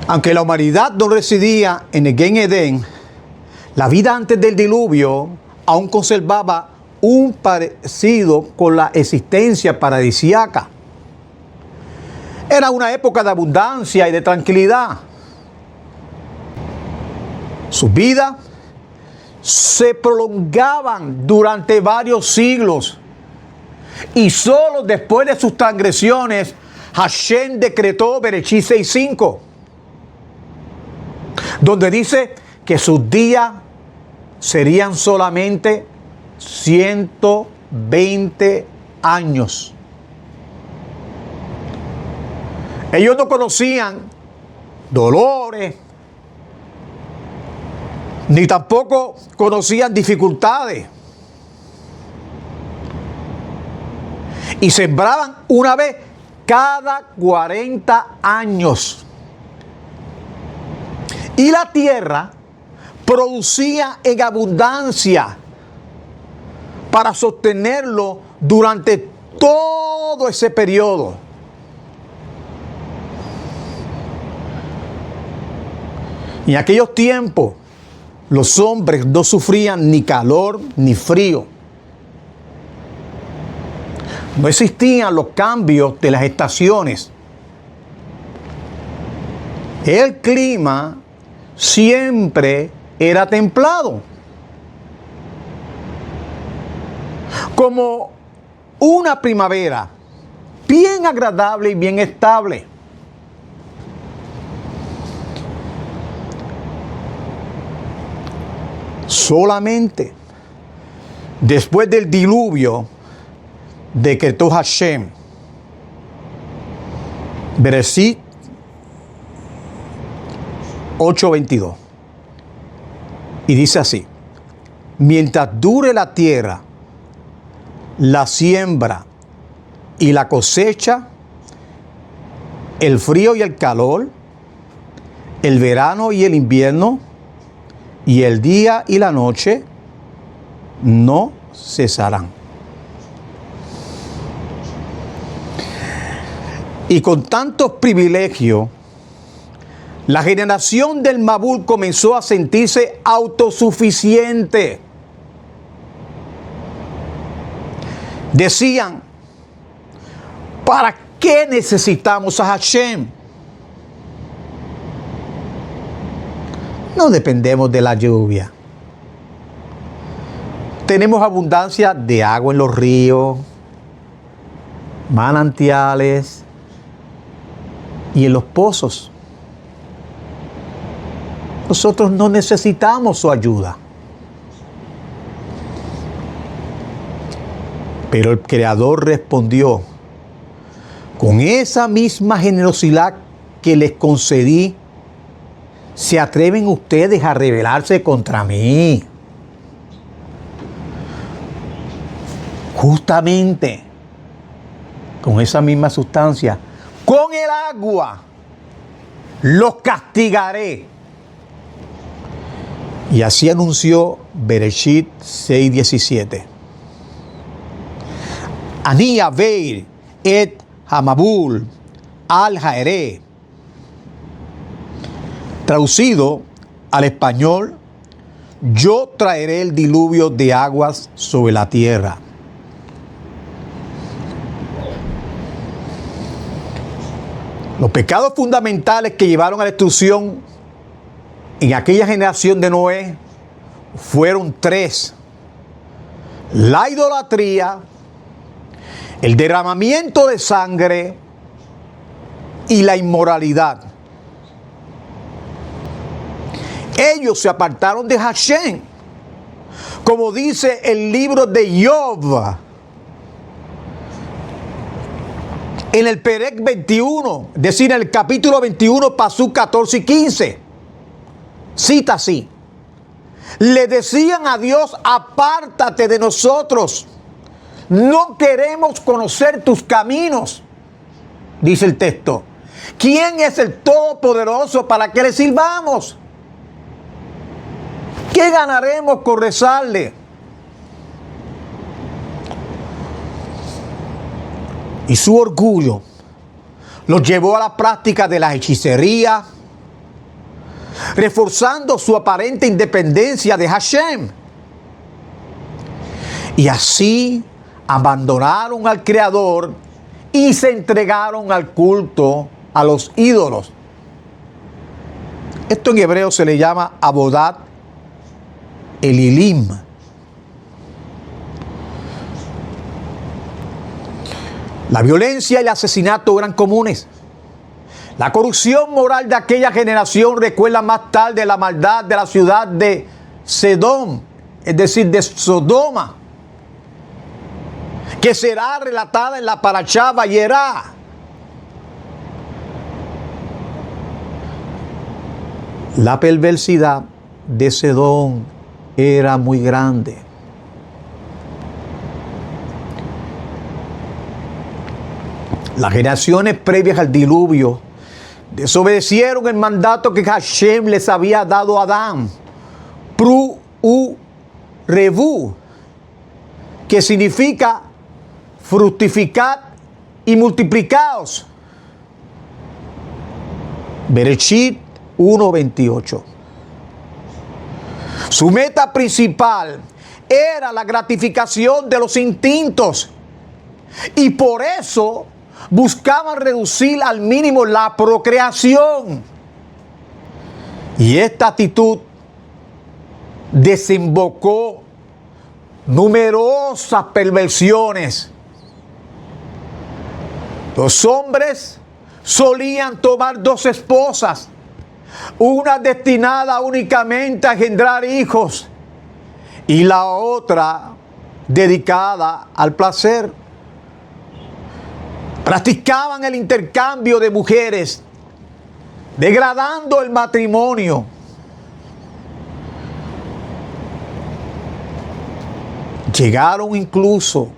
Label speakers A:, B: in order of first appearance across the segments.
A: Aunque la humanidad no residía en el Gen Edén, la vida antes del diluvio aún conservaba un parecido con la existencia paradisíaca. Era una época de abundancia y de tranquilidad. Sus vidas se prolongaban durante varios siglos y solo después de sus transgresiones Hashem decretó Bereshit 6:5, donde dice que sus días serían solamente 120 años. Ellos no conocían dolores, ni tampoco conocían dificultades. Y sembraban una vez cada 40 años. Y la tierra producía en abundancia para sostenerlo durante todo ese periodo. Y en aquellos tiempos, los hombres no sufrían ni calor ni frío. No existían los cambios de las estaciones. El clima siempre era templado, como una primavera, bien agradable y bien estable. Solamente después del diluvio decretó Hashem, Bereshit 8:22, y dice así: mientras dure la tierra, la siembra y la cosecha, el frío y el calor, el verano y el invierno, y el día y la noche no cesarán. Y con tantos privilegios, la generación del Mabul comenzó a sentirse autosuficiente. Decían: ¿para qué necesitamos a Hashem? No dependemos de la lluvia. Tenemos abundancia de agua en los ríos, manantiales y en los pozos. Nosotros no necesitamos su ayuda. Pero el Creador respondió: con esa misma generosidad que les concedí, ¿se atreven ustedes a rebelarse contra mí? Justamente con esa misma sustancia, con el agua, los castigaré. Y así anunció Bereshit 6:17. Ani aveir et hamabul al haere. Traducido al español: yo traeré el diluvio de aguas sobre la tierra. Los pecados fundamentales que llevaron a la destrucción en aquella generación de Noé fueron tres: la idolatría, el derramamiento de sangre y la inmoralidad. Ellos se apartaron de Hashem, como dice el libro de Job, en el Perek 21, es decir, en el capítulo 21, pasú 14 y 15. Cita así: le decían a Dios: apártate de nosotros, no queremos conocer tus caminos. Dice el texto: ¿quién es el Todopoderoso para que le sirvamos? ¿Qué ganaremos con rezarle? Y su orgullo los llevó a la práctica de la hechicería, reforzando su aparente independencia de Hashem. Y así abandonaron al Creador y se entregaron al culto a los ídolos. Esto en hebreo se le llama Abodat Elilim. La violencia y el asesinato eran comunes. La corrupción moral de aquella generación recuerda más tarde la maldad de la ciudad de Sedom, es decir, de Sodoma, que será relatada en la Parashá Vayera. La perversidad de Sedom era muy grande. Las generaciones previas al diluvio desobedecieron el mandato que Hashem les había dado a Adán. Pru u revu, que significa fructificad y multiplicaos. Bereshit 1:28. Su meta principal era la gratificación de los instintos y por eso buscaban reducir al mínimo la procreación. Y esta actitud desembocó numerosas perversiones. Los hombres solían tomar 2 esposas, una destinada únicamente a engendrar hijos y la otra dedicada al placer. Practicaban el intercambio de mujeres, degradando el matrimonio. Llegaron incluso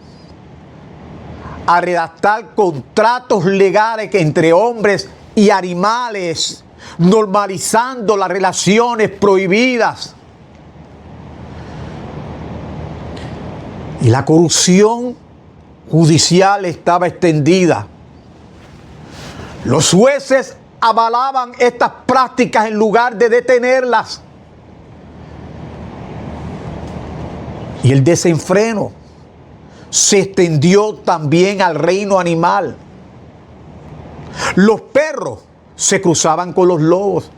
A: a redactar contratos legales entre hombres y animales, normalizando las relaciones prohibidas. Y la corrupción judicial estaba extendida. Los jueces avalaban estas prácticas en lugar de detenerlas. Y el desenfreno se extendió también al reino animal. Los perros se cruzaban con los lobos.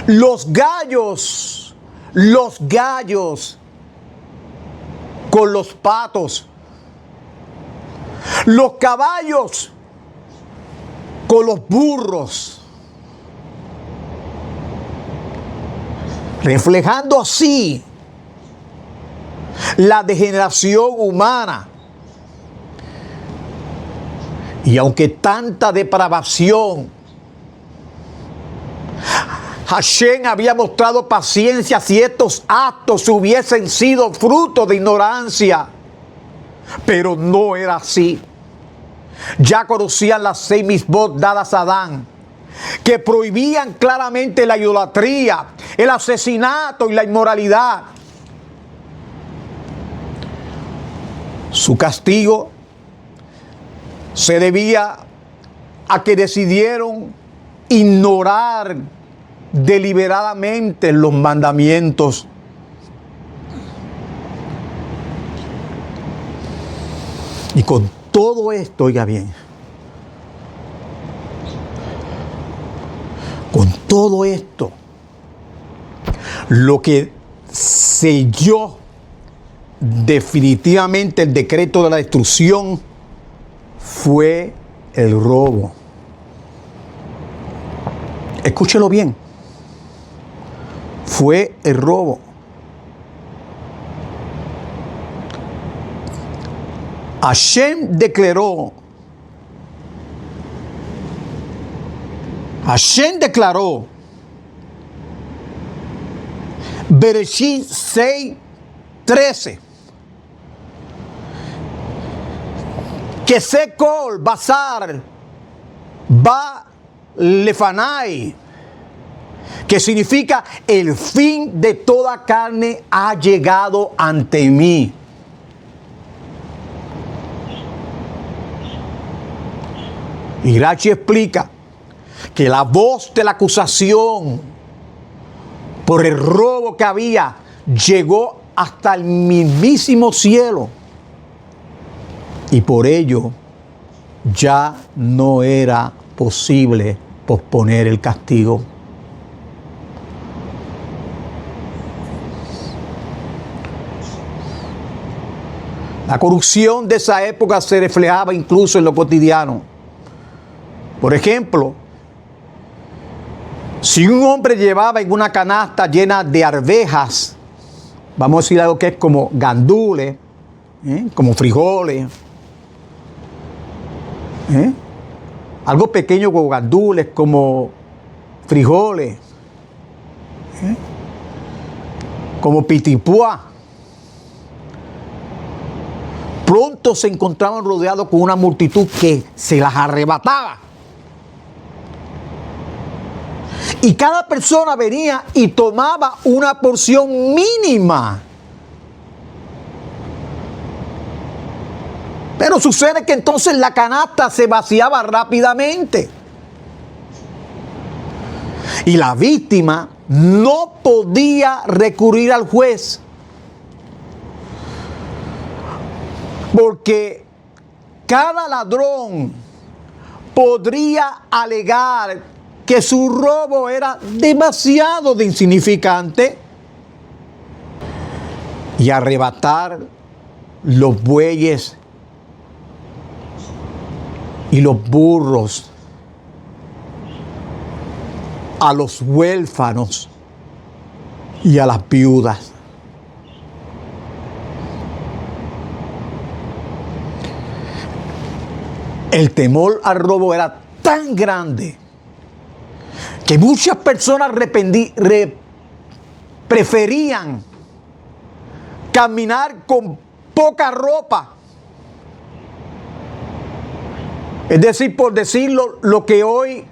A: Los gallos con los patos, los caballos con los burros, reflejando así la degeneración humana. Y aunque tanta depravación, Hashem había mostrado paciencia si estos actos hubiesen sido fruto de ignorancia. Pero no era así. Ya conocían las 6 mitzvot dadas a Adán, que prohibían claramente la idolatría, el asesinato y la inmoralidad. Su castigo se debía a que decidieron ignorar deliberadamente los mandamientos. Y con todo esto, oiga bien, con todo esto, lo que selló definitivamente el decreto de la destrucción fue el robo. Escúchelo bien. Fue el robo. Hashem declaró, Bereshit 6:13, que Sekol Basar Ba Lefanai, que significa el fin de toda carne ha llegado ante mí. Y Rashi explica que la voz de la acusación por el robo que había llegó hasta el mismísimo cielo. Y por ello ya no era posible posponer el castigo. La corrupción de esa época se reflejaba incluso en lo cotidiano. Por ejemplo, si un hombre llevaba en una canasta llena de arvejas, vamos a decir algo que es como gandules, como frijoles, algo pequeño como gandules, como frijoles, como pitipuá, pronto se encontraban rodeados con una multitud que se las arrebataba. Y cada persona venía y tomaba una porción mínima. Pero sucede que entonces la canasta se vaciaba rápidamente. Y la víctima no podía recurrir al juez. Porque cada ladrón podría alegar que su robo era demasiado de insignificante y arrebatar los bueyes y los burros a los huérfanos y a las viudas. El temor al robo era tan grande que muchas personas preferían caminar con poca ropa. Es decir, por decirlo, lo que hoy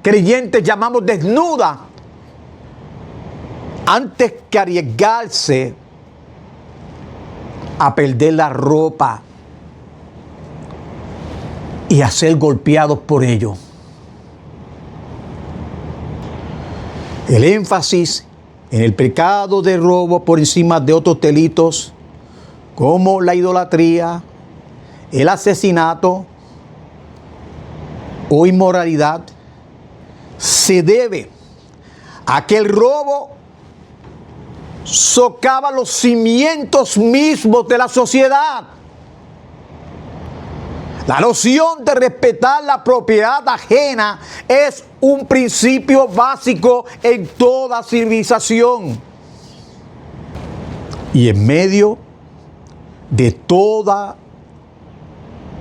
A: creyentes llamamos desnuda, antes que arriesgarse a perder la ropa y a ser golpeados por ello. El énfasis en el pecado de robo por encima de otros delitos como la idolatría, el asesinato o inmoralidad se debe a que el robo socava los cimientos mismos de la sociedad. La noción de respetar la propiedad ajena es un principio básico en toda civilización. Y en medio de toda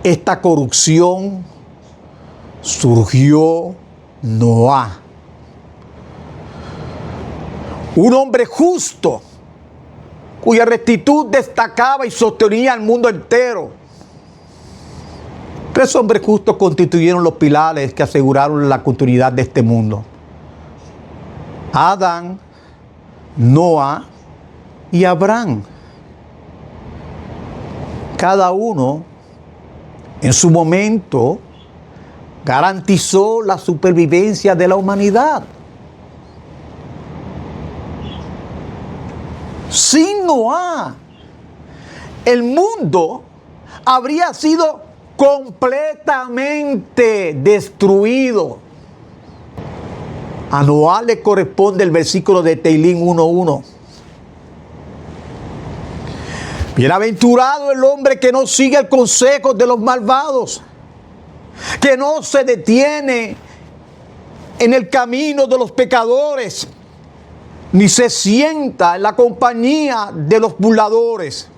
A: esta corrupción surgió Noé, un hombre justo cuya rectitud destacaba y sostenía al mundo entero. 3 hombres justos constituyeron los pilares que aseguraron la continuidad de este mundo: Adán, Noé y Abraham. Cada uno, en su momento, garantizó la supervivencia de la humanidad. Sin Noé, el mundo habría sido completamente destruido. A Noé le corresponde el versículo de Teilín 1:1. Bienaventurado el hombre que no sigue el consejo de los malvados, que no se detiene en el camino de los pecadores, ni se sienta en la compañía de los burladores.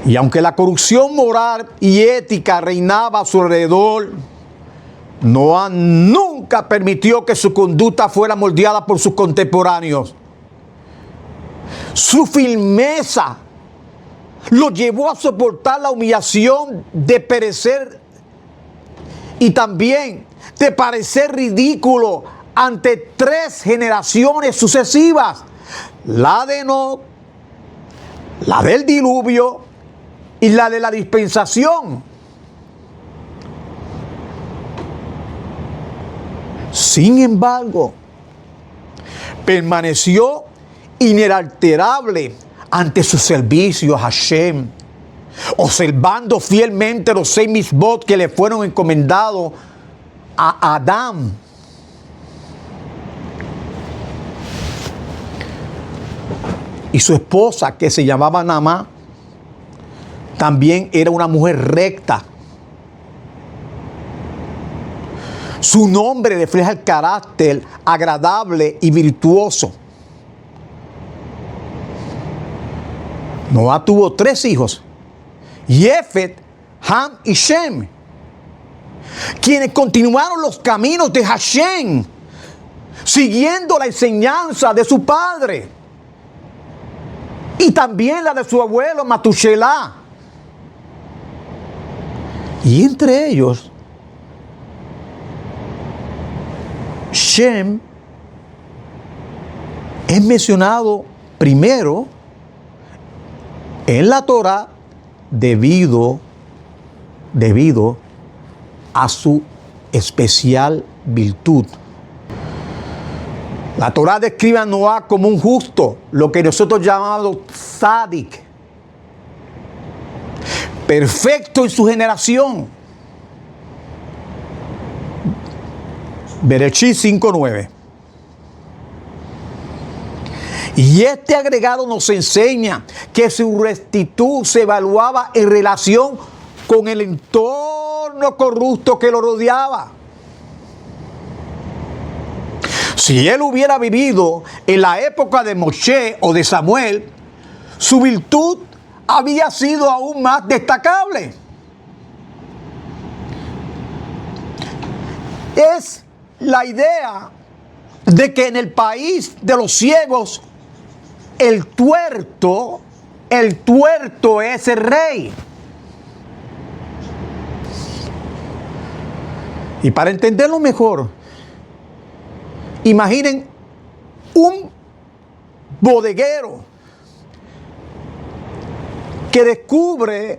A: Y aunque la corrupción moral y ética reinaba a su alrededor, Noé nunca permitió que su conducta fuera moldeada por sus contemporáneos. Su firmeza lo llevó a soportar la humillación de perecer y también de parecer ridículo ante 3 generaciones sucesivas: la de Enoc, la del diluvio y la de la dispensación. Sin embargo, permaneció inalterable ante su servicio a Hashem, observando fielmente los 6 mitzvot que le fueron encomendados a Adán. Y su esposa, que se llamaba Naamá, también era una mujer recta. Su nombre refleja el carácter agradable y virtuoso. Noah tuvo 3 hijos, Jefet, Ham y Shem, quienes continuaron los caminos de Hashem, siguiendo la enseñanza de su padre y también la de su abuelo Matushelá. Y entre ellos, Shem es mencionado primero en la Torah debido a su especial virtud. La Torah describe a Noah como un justo, lo que nosotros llamamos tzadik, perfecto en su generación. Bereshit 5:9. Y este agregado nos enseña que su rectitud se evaluaba en relación con el entorno corrupto que lo rodeaba. Si él hubiera vivido en la época de Moshe o de Samuel, su virtud había sido aún más destacable. Es la idea de que en el país de los ciegos el tuerto es el rey. Y para entenderlo mejor, imaginen un bodeguero que descubre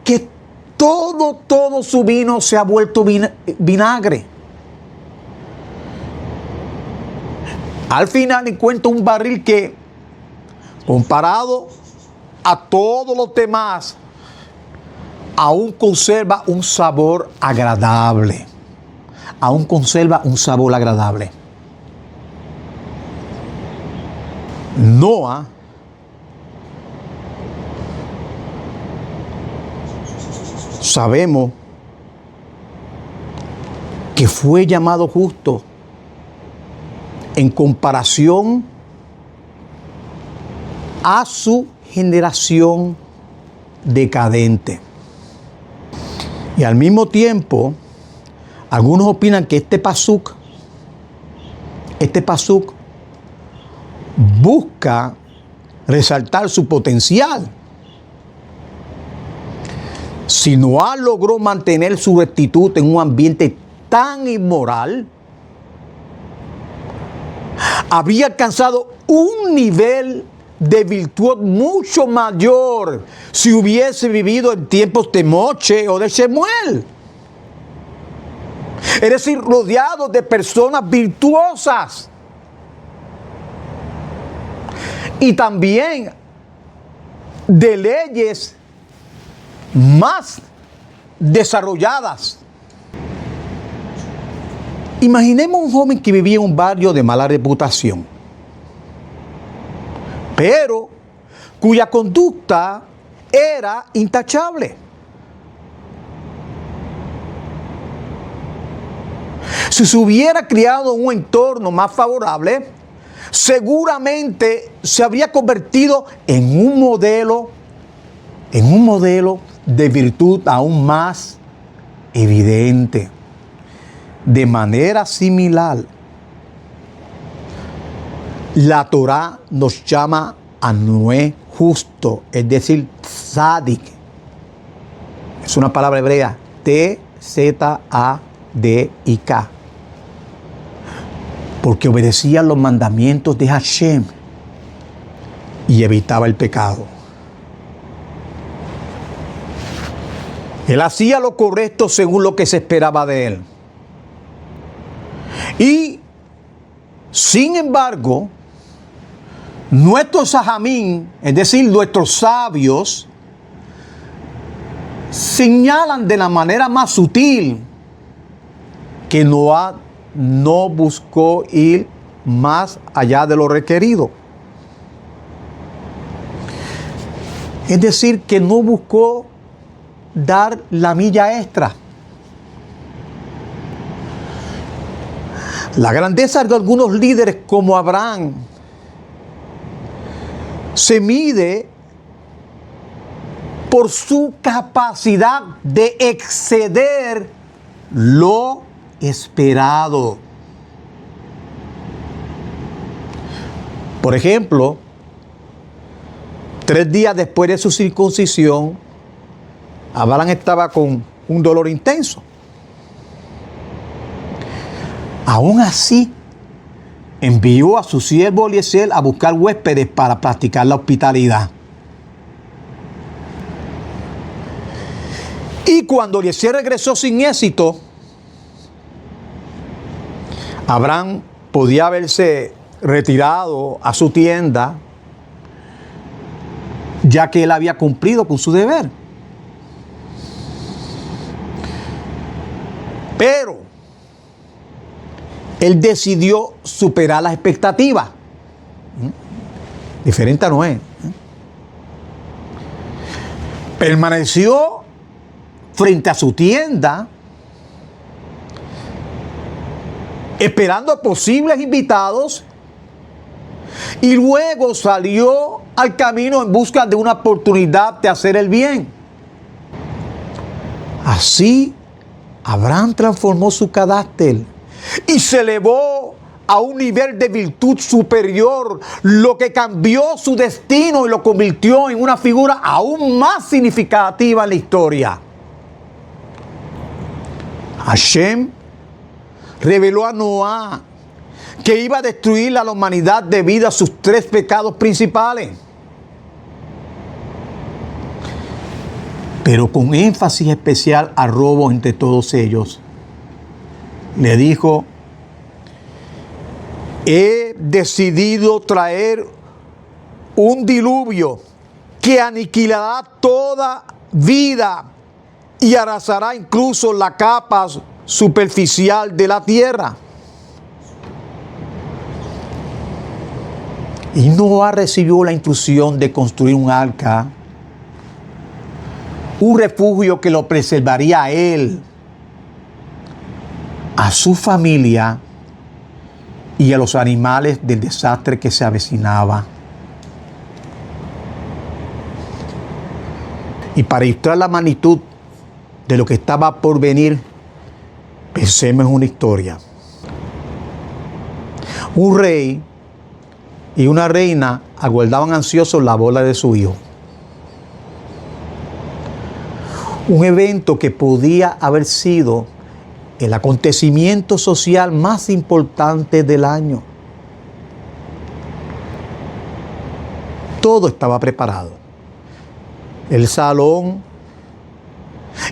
A: que todo su vino se ha vuelto vinagre. Al final encuentra un barril que, comparado a todos los demás, aún conserva un sabor agradable. Aún conserva un sabor agradable. Noah sabemos que fue llamado justo en comparación a su generación decadente. Y al mismo tiempo, algunos opinan que este pasuk busca resaltar su potencial. Si Noah logró mantener su rectitud en un ambiente tan inmoral, habría alcanzado un nivel de virtud mucho mayor si hubiese vivido en tiempos de Moshe o de Shemuel. Es decir, rodeado de personas virtuosas. Y también de leyes más desarrolladas. Imaginemos un joven que vivía en un barrio de mala reputación, pero cuya conducta era intachable. Si se hubiera criado en un entorno más favorable, seguramente se habría convertido en un modelo de virtud aún más evidente. De manera similar, la Torah nos llama a Noé justo, es decir, tzadik. Es una palabra hebrea, T-Z-A-D-I-K. Porque obedecía los mandamientos de Hashem y evitaba el pecado. Él hacía lo correcto según lo que se esperaba de él. Y, sin embargo, nuestros sajamín, es decir, nuestros sabios, señalan de la manera más sutil que Noé no buscó ir más allá de lo requerido. Es decir, que no buscó dar la milla extra. La grandeza de algunos líderes como Abraham se mide por su capacidad de exceder lo esperado. Por ejemplo, 3 días después de su circuncisión, Abraham estaba con un dolor intenso. Aún así, envió a su siervo Eliezer a buscar huéspedes para practicar la hospitalidad. Y cuando Eliezer regresó sin éxito, Abraham podía haberse retirado a su tienda, ya que él había cumplido con su deber. Pero él decidió superar las expectativas. Diferente a Noé. Permaneció frente a su tienda, esperando a posibles invitados, y luego salió al camino en busca de una oportunidad de hacer el bien. Así, Abraham transformó su carácter y se elevó a un nivel de virtud superior, lo que cambió su destino y lo convirtió en una figura aún más significativa en la historia. Hashem reveló a Noé que iba a destruir a la humanidad debido a sus 3 pecados principales. Pero con énfasis especial a robo entre todos ellos. Le dijo: he decidido traer un diluvio que aniquilará toda vida y arrasará incluso la capa superficial de la tierra. Y Noé recibió la instrucción de construir un arca, un refugio que lo preservaría a él, a su familia y a los animales del desastre que se avecinaba. Y para ilustrar la magnitud de lo que estaba por venir, pensemos en una historia. Un rey y una reina aguardaban ansiosos la boda de su hijo. Un evento que podía haber sido el acontecimiento social más importante del año. Todo estaba preparado. El salón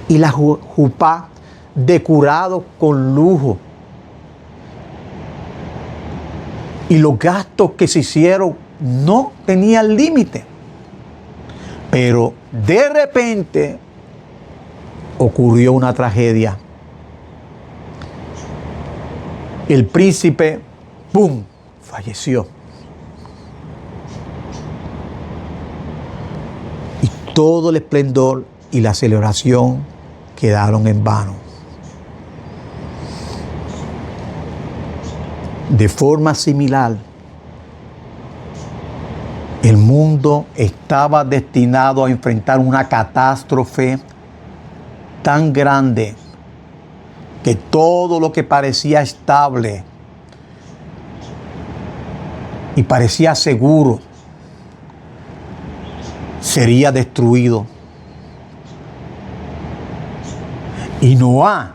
A: y la jupá decorados con lujo. Y los gastos que se hicieron no tenían límite. Pero de repente ocurrió una tragedia. El príncipe, ¡pum!, falleció. Y todo el esplendor y la celebración quedaron en vano. De forma similar, el mundo estaba destinado a enfrentar una catástrofe tan grande que todo lo que parecía estable y parecía seguro sería destruido. Y Noé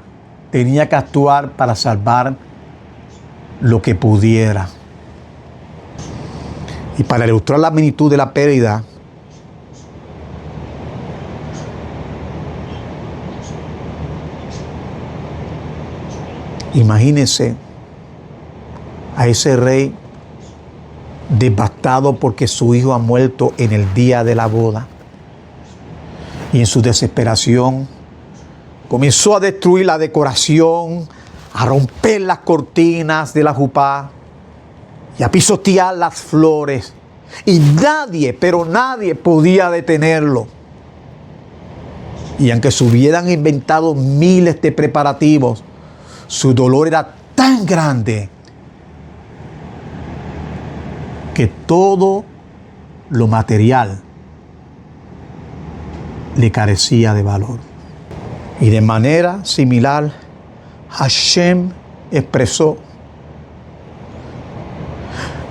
A: tenía que actuar para salvar lo que pudiera. Y para ilustrar la magnitud de la pérdida, imagínense a ese rey devastado porque su hijo ha muerto en el día de la boda. Y en su desesperación comenzó a destruir la decoración, a romper las cortinas de la jupá y a pisotear las flores. Y nadie, pero nadie podía detenerlo. Y aunque se hubieran inventado miles de preparativos, su dolor era tan grande que todo lo material le carecía de valor. Y de manera similar, Hashem expresó: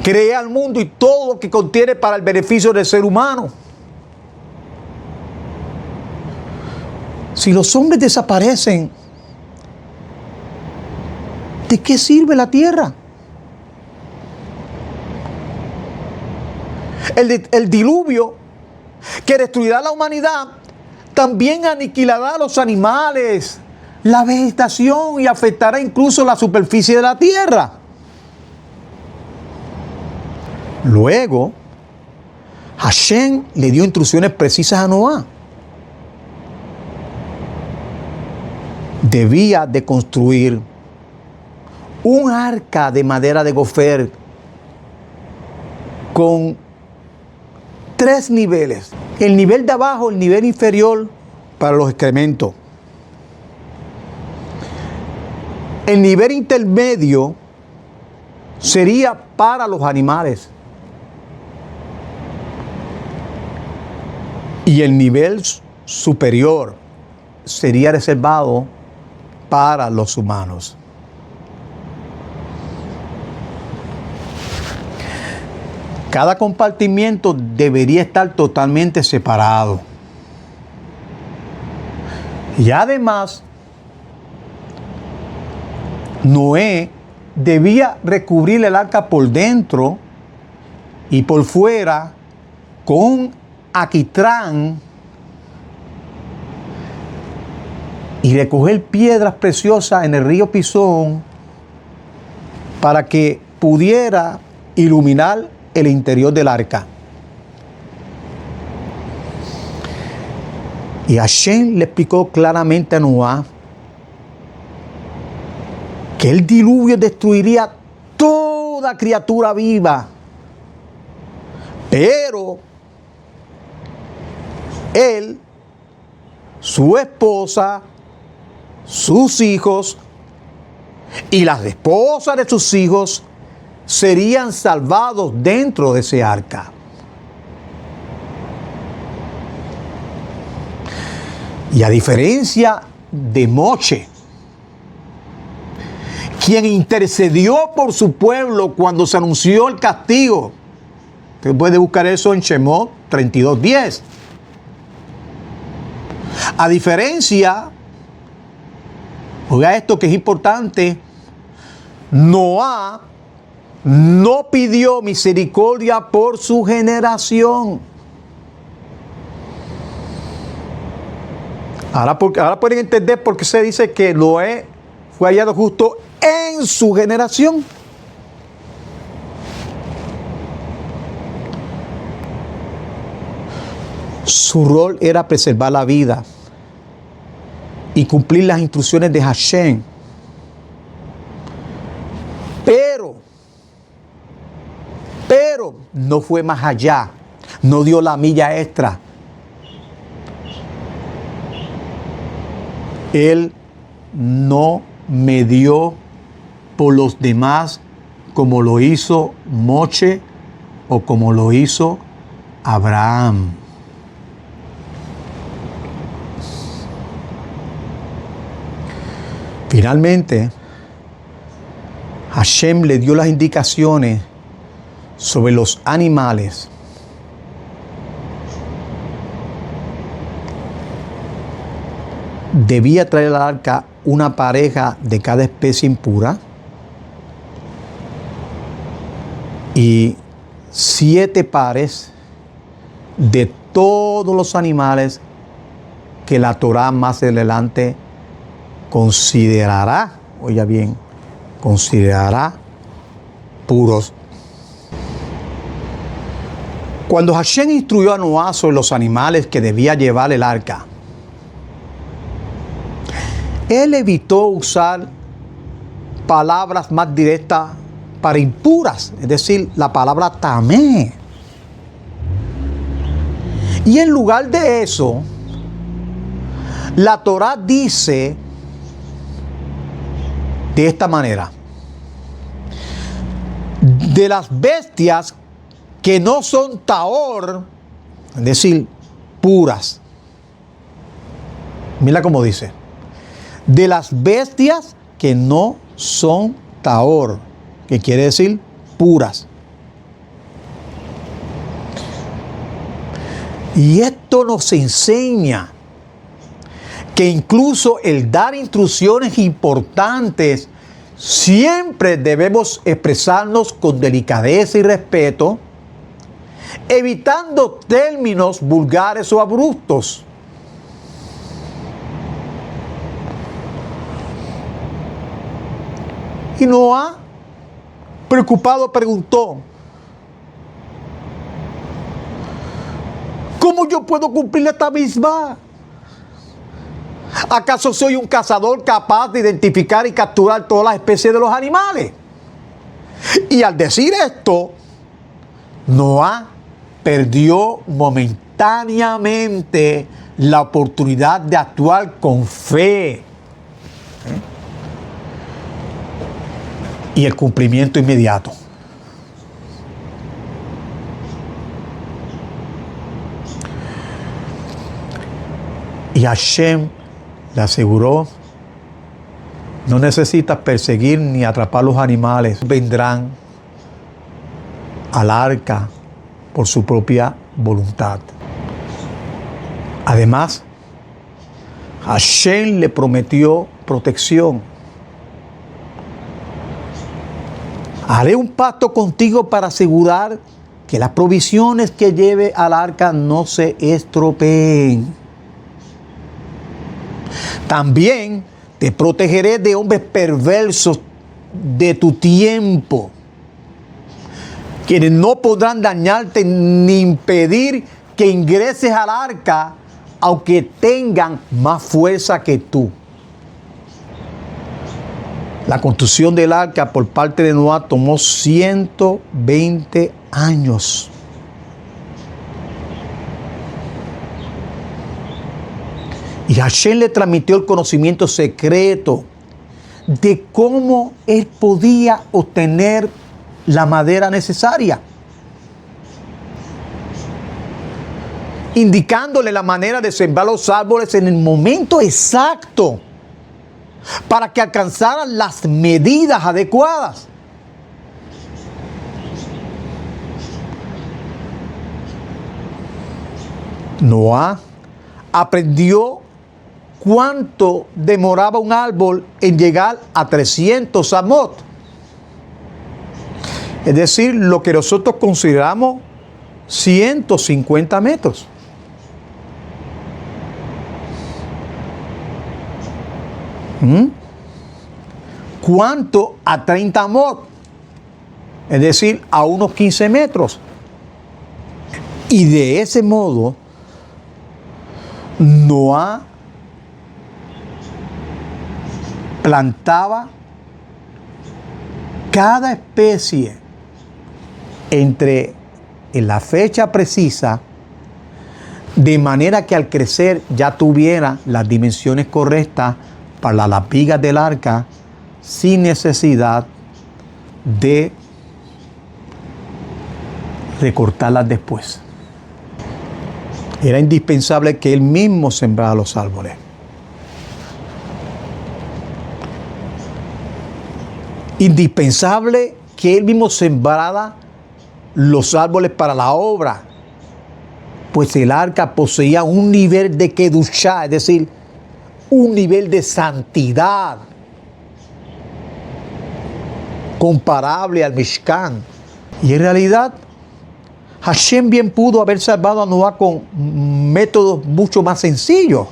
A: crea el mundo y todo lo que contiene para el beneficio del ser humano. Si los hombres desaparecen, ¿de qué sirve la tierra? El diluvio que destruirá la humanidad también aniquilará a los animales, la vegetación y afectará incluso la superficie de la tierra. Luego, Hashem le dio instrucciones precisas a Noé. Debía de construir un arca de madera de gofer con 3 niveles. El nivel de abajo, el nivel inferior para los excrementos. El nivel intermedio sería para los animales. Y el nivel superior sería reservado para los humanos. Cada compartimiento debería estar totalmente separado. Y además, Noé debía recubrir el arca por dentro y por fuera con alquitrán y recoger piedras preciosas en el río Pisón para que pudiera iluminar el interior del arca. Y Hashem le explicó claramente a Noé que el diluvio destruiría toda criatura viva, pero él, su esposa, sus hijos y las esposas de sus hijos serían salvados dentro de ese arca. Y a diferencia de Moche, quien intercedió por su pueblo cuando se anunció el castigo, usted puede buscar eso en Shemot 32:10. A diferencia, oiga esto que es importante, Noé no pidió misericordia por su generación. Ahora pueden entender por qué se dice que Noé fue hallado justo en su generación. Su rol era preservar la vida y cumplir las instrucciones de Hashem. Pero no fue más allá, no dio la milla extra. Él no medió por los demás como lo hizo Moche o como lo hizo Abraham. Finalmente, Hashem le dio las indicaciones sobre los animales. Debía traer al arca una pareja de cada especie impura y 7 pares de todos los animales que la Torá más adelante considerará, oiga bien, considerará puros. Cuando Hashem instruyó a Noé sobre los animales que debía llevar el arca, él evitó usar palabras más directas para impuras, es decir, la palabra tamé. Y en lugar de eso, la Torá dice de esta manera: de las bestias que no son taor, es decir, puras. Mira cómo dice: de las bestias que no son taor, que quiere decir puras. Y esto nos enseña que incluso el dar instrucciones importantes, siempre debemos expresarnos con delicadeza y respeto, evitando términos vulgares o abruptos. Y Noé, preocupado, preguntó: ¿cómo yo puedo cumplir esta misma? ¿Acaso soy un cazador capaz de identificar y capturar todas las especies de los animales? Y al decir esto, Noé perdió momentáneamente la oportunidad de actuar con fe y el cumplimiento inmediato. Y Hashem le aseguró: no necesitas perseguir ni atrapar los animales, vendrán al arca por su propia voluntad. Además, Hashem le prometió protección. Haré un pacto contigo para asegurar que las provisiones que lleve al arca no se estropeen. También te protegeré de hombres perversos de tu tiempo, quienes no podrán dañarte ni impedir que ingreses al arca, aunque tengan más fuerza que tú. La construcción del arca por parte de Noé tomó 120 años. Y Hashem le transmitió el conocimiento secreto de cómo él podía obtener la madera necesaria, indicándole la manera de sembrar los árboles en el momento exacto para que alcanzaran las medidas adecuadas. Noé aprendió cuánto demoraba un árbol en llegar a 300 amot. Es decir, lo que nosotros consideramos 150 metros. ¿Cuánto a 30 amot? Es decir, a unos 15 metros. Y de ese modo, Noé plantaba cada especie en la fecha precisa, de manera que al crecer ya tuviera las dimensiones correctas para las vigas del arca, sin necesidad de recortarlas después. Era indispensable que él mismo sembrara los árboles. Indispensable que él mismo sembrara los árboles para la obra, pues el arca poseía un nivel de kedushá, es decir, un nivel de santidad comparable al Mishkan. Y en realidad, Hashem bien pudo haber salvado a Noé con métodos mucho más sencillos,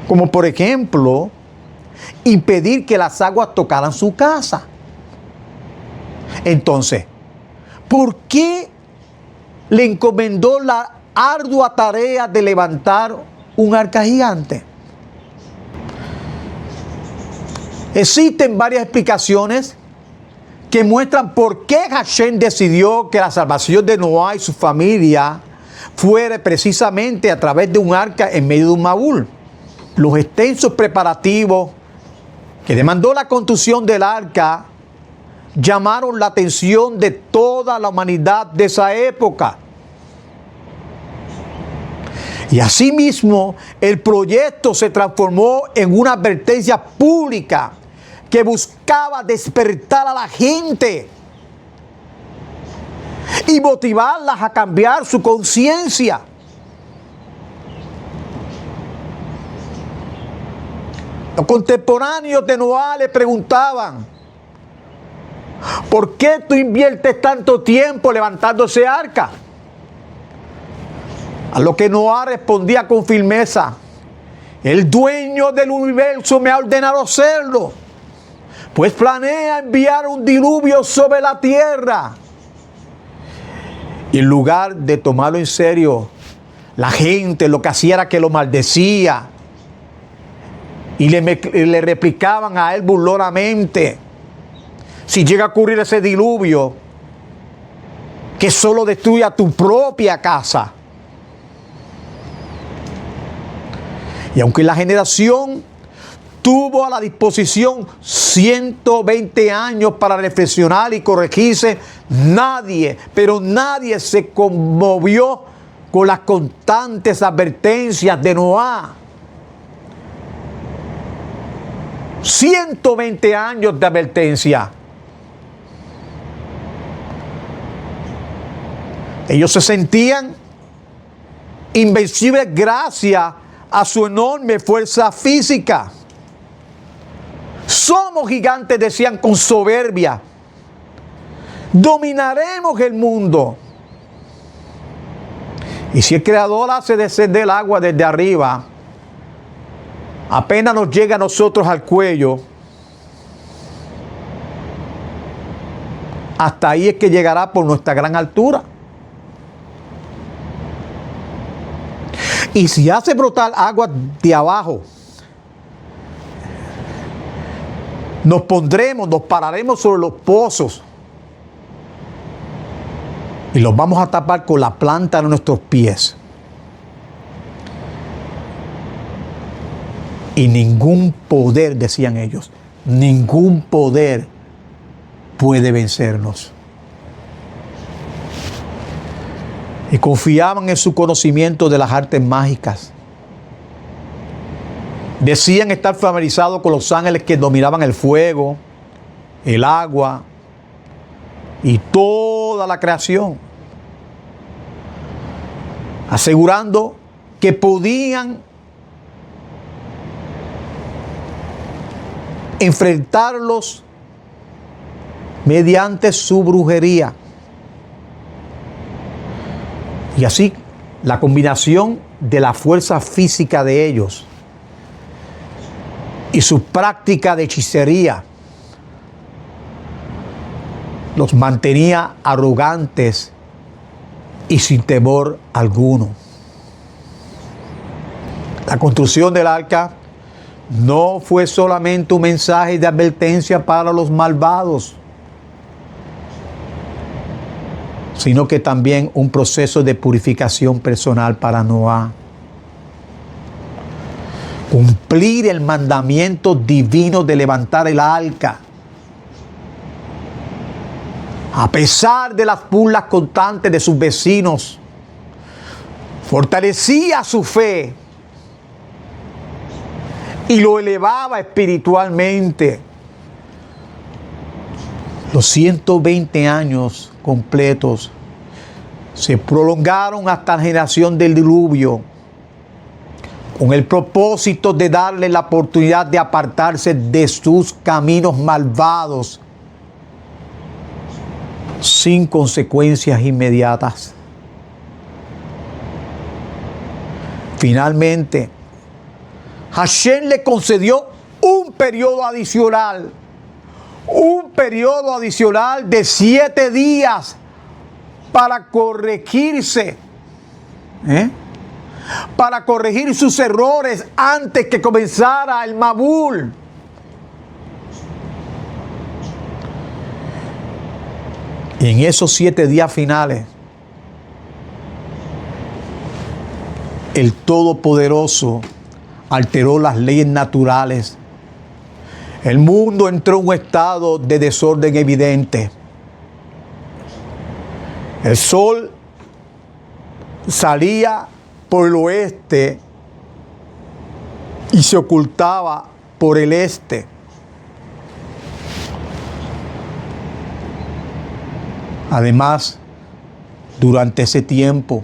A: como por ejemplo, impedir que las aguas tocaran su casa. Entonces, ¿por qué le encomendó la ardua tarea de levantar un arca gigante? Existen varias explicaciones que muestran por qué Hashem decidió que la salvación de Noé y su familia fuera precisamente a través de un arca en medio de un Maúl. Los extensos preparativos que demandó la construcción del arca llamaron la atención de toda la humanidad de esa época. Y asimismo, el proyecto se transformó en una advertencia pública que buscaba despertar a la gente y motivarlas a cambiar su conciencia. Los contemporáneos de Noé le preguntaban: ¿por qué tú inviertes tanto tiempo levantando ese arca? A lo que Noé respondía con firmeza: el dueño del universo me ha ordenado hacerlo, pues planea enviar un diluvio sobre la tierra. Y en lugar de tomarlo en serio, la gente lo que hacía era que lo maldecía y le replicaban a él burlonamente: si llega a ocurrir ese diluvio, que solo destruya tu propia casa. Y aunque la generación tuvo a la disposición 120 años para reflexionar y corregirse, nadie, pero nadie se conmovió con las constantes advertencias de Noé. 120 años de advertencia. Ellos se sentían invencibles gracias a su enorme fuerza física. Somos gigantes, decían con soberbia. Dominaremos el mundo. Y si el Creador hace descender el agua desde arriba, apenas nos llega a nosotros al cuello, hasta ahí es que llegará por nuestra gran altura. Y si hace brotar agua de abajo, nos pararemos sobre los pozos y los vamos a tapar con la planta de nuestros pies. Y ningún poder, decían ellos, ningún poder puede vencernos. Y confiaban en su conocimiento de las artes mágicas. Decían estar familiarizados con los ángeles que dominaban el fuego, el agua y toda la creación, asegurando que podían enfrentarlos mediante su brujería. Y así, la combinación de la fuerza física de ellos y su práctica de hechicería los mantenía arrogantes y sin temor alguno. La construcción del arca no fue solamente un mensaje de advertencia para los malvados, sino que también un proceso de purificación personal para Noé. Cumplir el mandamiento divino de levantar el arca, a pesar de las burlas constantes de sus vecinos, fortalecía su fe y lo elevaba espiritualmente. Los 120 años completos se prolongaron hasta la generación del diluvio, con el propósito de darle la oportunidad de apartarse de sus caminos malvados sin consecuencias inmediatas. Finalmente, Hashem le concedió un periodo adicional, un periodo adicional de 7 días para corregirse, para corregir sus errores antes que comenzara el Mabul. Y en esos 7 días finales, el Todopoderoso alteró las leyes naturales. El mundo entró en un estado de desorden evidente. El sol salía por el oeste y se ocultaba por el este. Además, durante ese tiempo,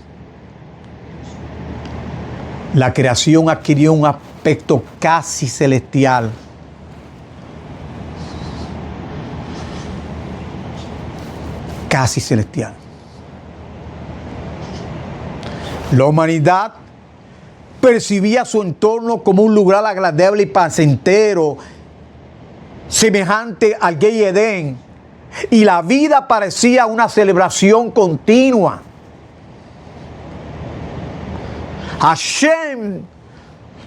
A: la creación adquirió un aspecto casi celestial. Casi celestial. La humanidad percibía su entorno como un lugar agradable y placentero, semejante al Gay Edén, y la vida parecía una celebración continua. Hashem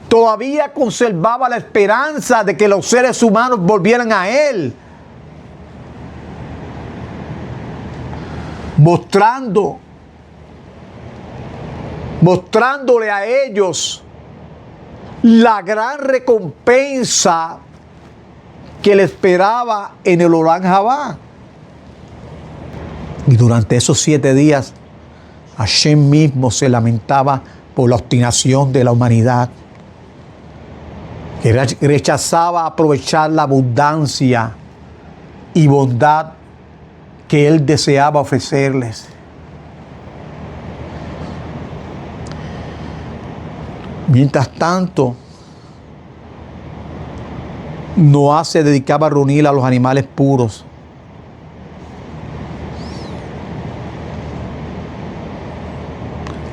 A: todavía conservaba la esperanza de que los seres humanos volvieran a Él, mostrándole a ellos la gran recompensa que le esperaba en el Olam Jabá. Y durante esos 7 días, Hashem mismo se lamentaba por la obstinación de la humanidad, que rechazaba aprovechar la abundancia y bondad que Él deseaba ofrecerles. Mientras tanto, Noé se dedicaba a reunir a los animales puros.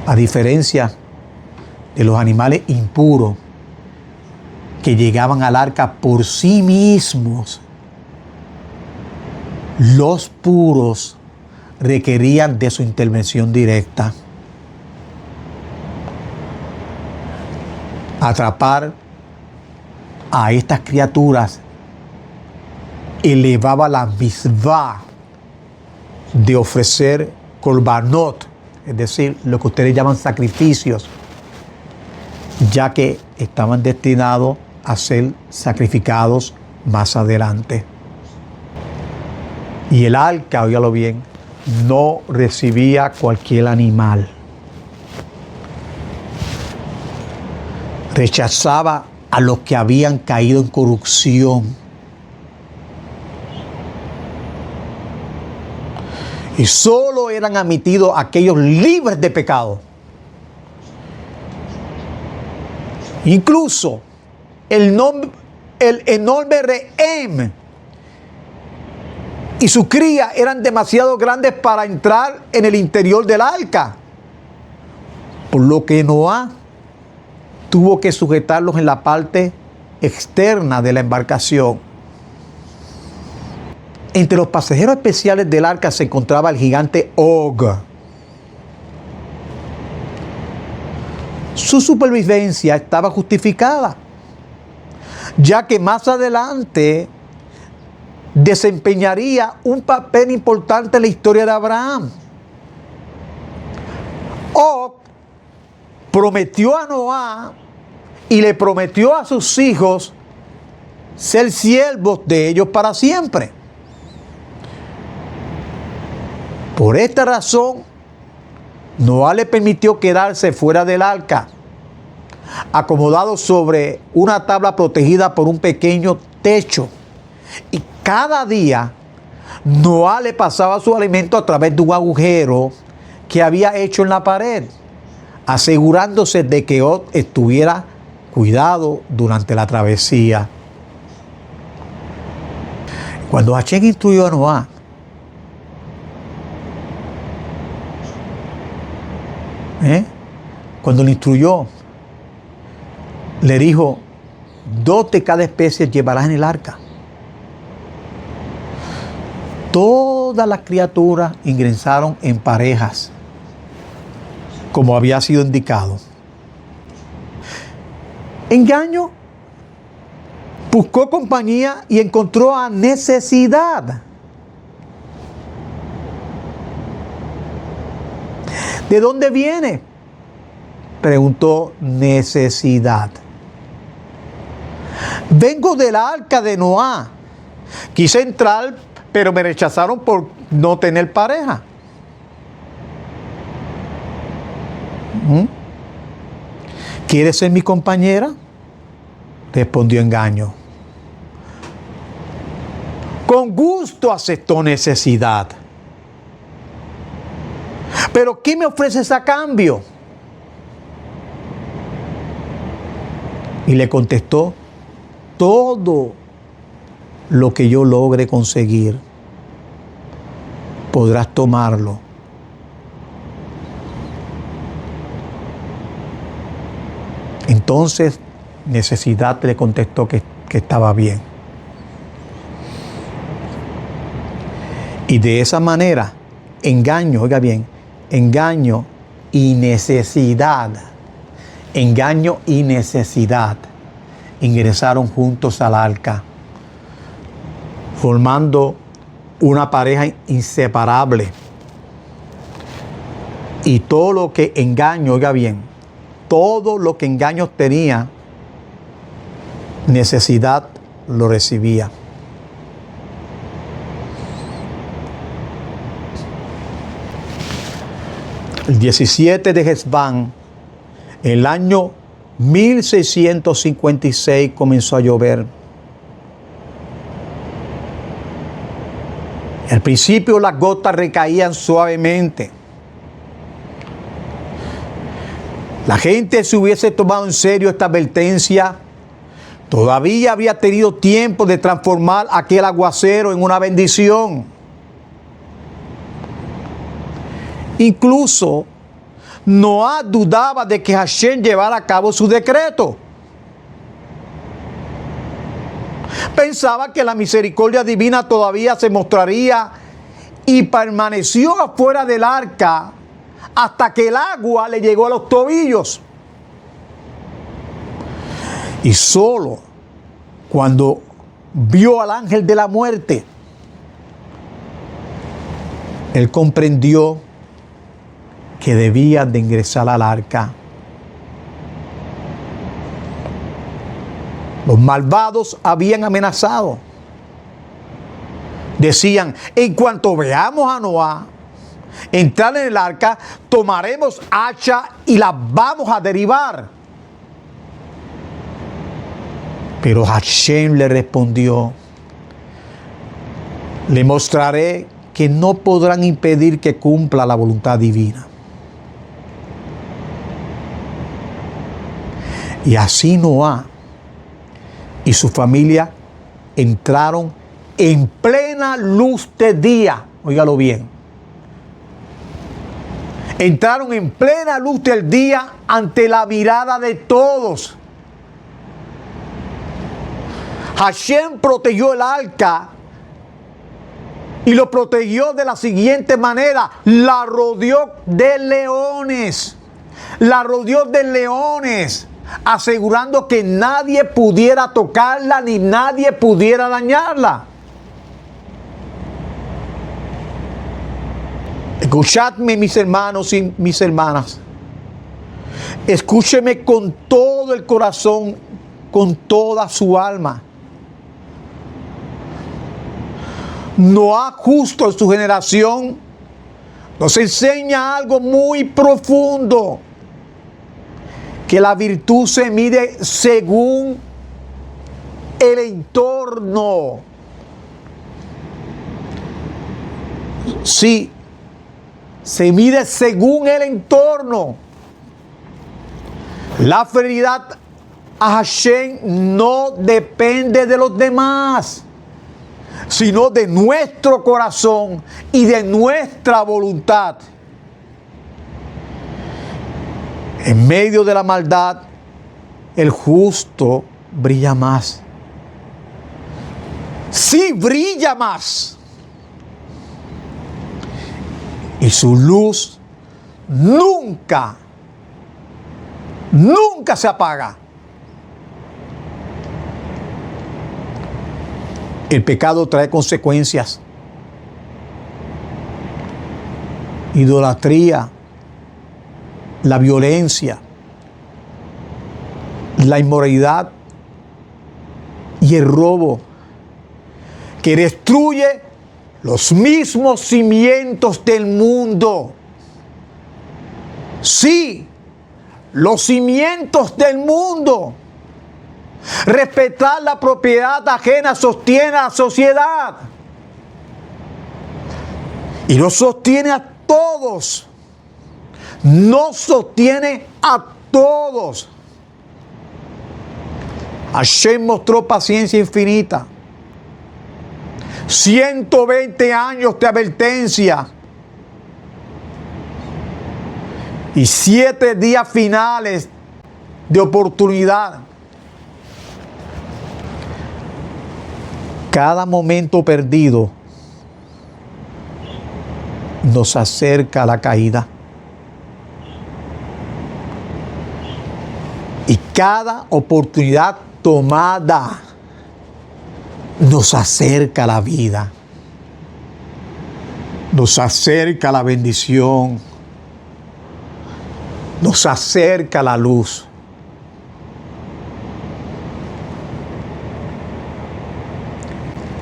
A: A diferencia de los animales impuros que llegaban al arca por sí mismos, los puros requerían de su intervención directa. Atrapar a estas criaturas elevaba la mitzvah de ofrecer korbanot, es decir, lo que ustedes llaman sacrificios, ya que estaban destinados a ser sacrificados más adelante. Y el arca, óigalo bien, no recibía cualquier animal. Rechazaba a los que habían caído en corrupción. Y solo eran admitidos aquellos libres de pecado. Incluso el enorme rehén y su cría eran demasiado grandes para entrar en el interior del arca, por lo que Noé tuvo que sujetarlos en la parte externa de la embarcación. Entre los pasajeros especiales del arca se encontraba el gigante Og. Su supervivencia estaba justificada, ya que más adelante desempeñaría un papel importante en la historia de Abraham. Og prometió a Noé y le prometió a sus hijos ser siervos de ellos para siempre. Por esta razón, Noé le permitió quedarse fuera del arca, acomodado sobre una tabla protegida por un pequeño techo. Y cada día, Noé le pasaba su alimento a través de un agujero que había hecho en la pared, asegurándose de que Og estuviera cuidado durante la travesía. Cuando Hashem instruyó a Noé, cuando le instruyó, le dijo: 2 de cada especie llevarás en el arca. Todas las criaturas ingresaron en parejas, como había sido indicado. Engaño. Buscó compañía y encontró a necesidad. ¿De dónde viene? Preguntó necesidad. Vengo del arca de Noé. Quise entrar, pero me rechazaron por no tener pareja. ¿Quieres ser mi compañera? Respondió Engaño. Con gusto aceptó necesidad. ¿Pero qué me ofreces a cambio? Y le contestó, todo lo que yo logre conseguir, podrás tomarlo. Entonces, necesidad le contestó que estaba bien. Y de esa manera, Engaño, oiga bien, Engaño y necesidad ingresaron juntos al arca, formando una pareja inseparable. Y todo lo que Engaño, oiga bien, todo lo que Engaño tenía, necesidad lo recibía. El 17 de Hesbán, el año 1656, comenzó a llover. Al principio las gotas recaían suavemente. La gente, si hubiese tomado en serio esta advertencia, todavía había tenido tiempo de transformar aquel aguacero en una bendición. Incluso Noé dudaba de que Hashem llevara a cabo su decreto. Pensaba que la misericordia divina todavía se mostraría y permaneció afuera del arca hasta que el agua le llegó a los tobillos. Y solo cuando vio al ángel de la muerte, él comprendió que debía de ingresar al arca. Los malvados habían amenazado. Decían, en cuanto veamos a Noé entrar en el arca, tomaremos hacha y la vamos a derribar. Pero Hashem le respondió, le mostraré que no podrán impedir que cumpla la voluntad divina. Y así Noé y su familia entraron en plena luz de día. Óigalo bien. Entraron en plena luz del día ante la mirada de todos. Hashem protegió el arca y lo protegió de la siguiente manera. La rodeó de leones. La rodeó de leones, asegurando que nadie pudiera tocarla ni nadie pudiera dañarla. Escuchadme, mis hermanos y mis hermanas. Escúcheme con todo el corazón, con toda su alma. Noé, justo en su generación, nos enseña algo muy profundo: que la virtud se mide según el entorno. Sí, se mide según el entorno. La fidelidad a Hashem no depende de los demás, sino de nuestro corazón y de nuestra voluntad. En medio de la maldad, el justo brilla más. Sí, brilla más. Y su luz nunca se apaga. El pecado trae consecuencias. Idolatría, la violencia, la inmoralidad y el robo, que destruye los mismos cimientos del mundo. Sí, los cimientos del mundo. Respetar la propiedad ajena sostiene a la sociedad. Y no sostiene a todos. No sostiene a todos. Hashem mostró paciencia infinita. 120 años de advertencia. Y 7 días finales de oportunidad. Cada momento perdido nos acerca a la caída. Y cada oportunidad tomada nos acerca a la vida. Nos acerca a la bendición. Nos acerca a la luz.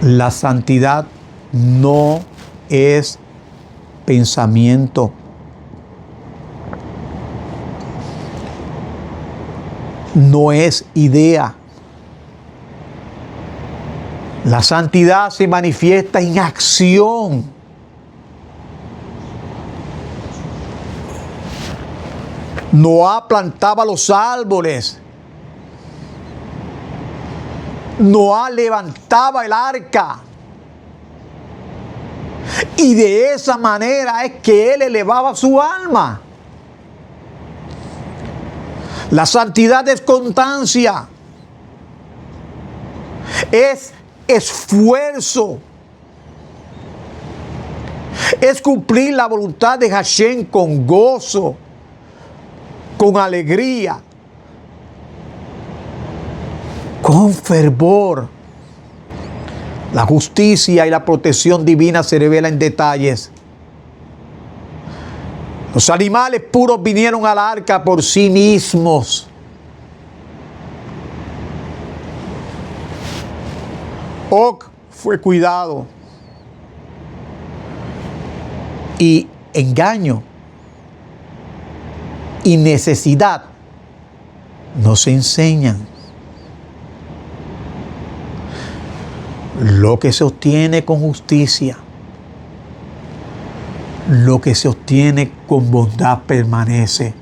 A: La santidad no es pensamiento. No es idea. La santidad se manifiesta en acción. Noé plantaba los árboles. Noé levantaba el arca. Y de esa manera es que él elevaba su alma. La santidad es constancia. Es esfuerzo. Es cumplir la voluntad de Hashem con gozo, con alegría, con fervor. La justicia y la protección divina se revelan en detalles. Los animales puros vinieron al arca por sí mismos. Og fue cuidado. Y engaño y necesidad no se enseñan. Lo que se obtiene con justicia, lo que se obtiene con bondad permanece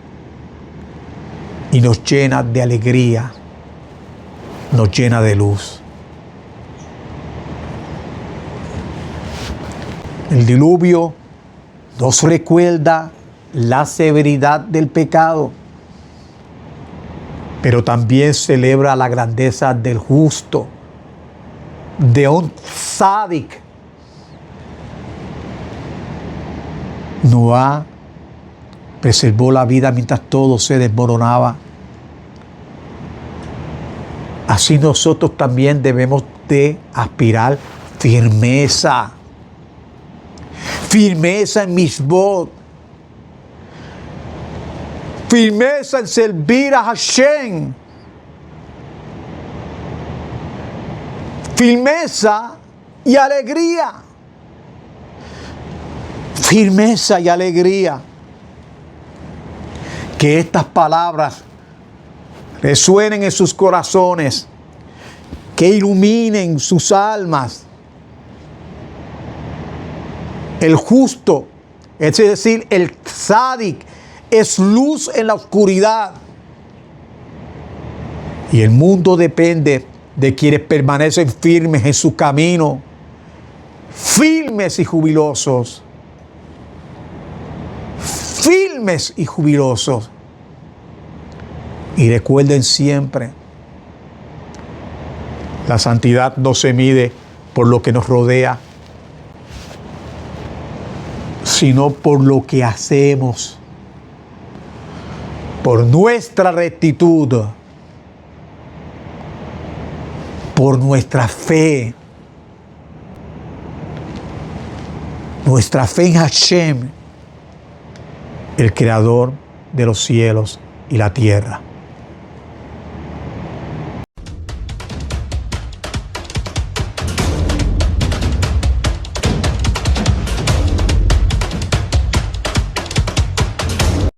A: y nos llena de alegría, nos llena de luz. El diluvio nos recuerda la severidad del pecado, pero también celebra la grandeza del justo, de un tzadik. Noé preservó la vida mientras todo se desmoronaba. Así nosotros también debemos de aspirar firmeza. Firmeza en misbot. Firmeza en servir a Hashem. Firmeza y alegría. Firmeza y alegría. Que estas palabras resuenen en sus corazones, que iluminen sus almas. El justo, es decir, el tzadik, es luz en la oscuridad. Y el mundo depende de quienes permanecen firmes en su camino, firmes y jubilosos. Firmes y jubilosos. Y recuerden siempre, la santidad no se mide por lo que nos rodea, sino por lo que hacemos, por nuestra rectitud, por nuestra fe en Hashem, el creador de los cielos y la tierra.